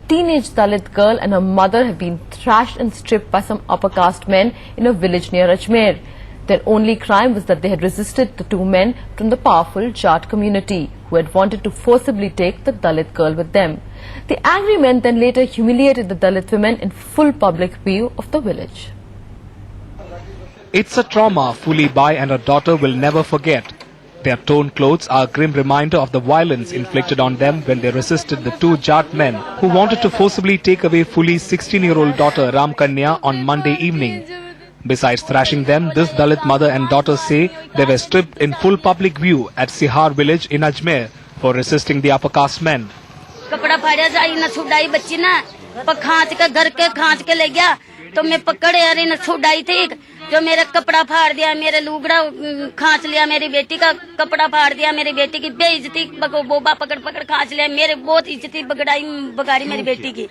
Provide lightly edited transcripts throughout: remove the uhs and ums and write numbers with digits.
teenage Dalit girl and her mother have been thrashed and stripped by some upper caste men in a village near Ajmer. Their only crime was that they had resisted the two men from the powerful Jat community who had wanted to forcibly take the Dalit girl with them. The angry men then later humiliated the Dalit women in full public view of the village. It's a trauma Phuli Bai and her daughter will never forget. Their torn clothes are a grim reminder of the violence inflicted on them when they resisted the two Jat men who wanted to forcibly take away Phuli's 16-year-old daughter Ram Kanya on Monday evening. Besides thrashing them, this Dalit mother and daughter say they were stripped in full public view at Sihar village in Ajmer for resisting the upper caste men. कपड़ा फाड़ा जाई न छुड़ाई बच्ची ना खांच के घर के खांच के ले गया तो मैं पकड़े अरे न छुड़ाई थी जो मेरा कपड़ा फाड़ दिया मेरे लुगड़ा खांच लिया मेरी बेटी का कपड़ा फाड़ दिया मेरी बेटी की बेइज्जती बोबा पकड़ पकड़ खांच लिया मेरे बहुत इज्जती बगाड़ी मेरी बेटी की.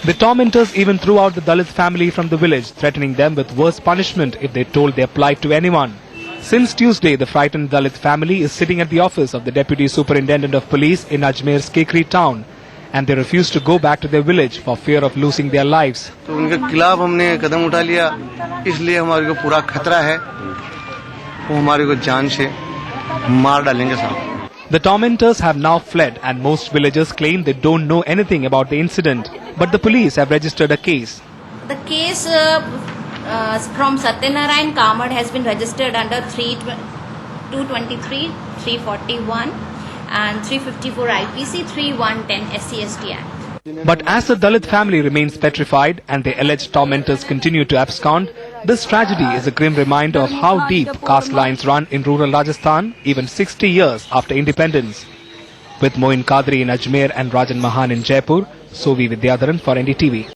The tormentors even threw out the Dalit family from the village, threatening them with worse punishment if they told their plight to anyone. Since Tuesday, the frightened Dalit family is sitting at the office of the Deputy Superintendent of Police in Ajmer's Kekri town, and they refuse to go back to their village for fear of losing their lives. तो उनके खिलाफ हमने कदम उठा लिया, इसलिए हमारे को पूरा खतरा है, वो हमारे को जान से मार डालेंगे साहब. The tormentors have now fled and most villagers claim they don't know anything about the incident, but the police have registered a case. The case from Satyanarayan Kamad has been registered under 223, 341 and 354 IPC 3110 SC/ST Act. But as the Dalit family remains petrified and the alleged tormentors continue to abscond, this tragedy is a grim reminder of how deep caste lines run in rural Rajasthan even 60 years after independence. With Moin Kadri in Ajmer and Rajan Mahan in Jaipur, Sovi Vidyadharan for NDTV.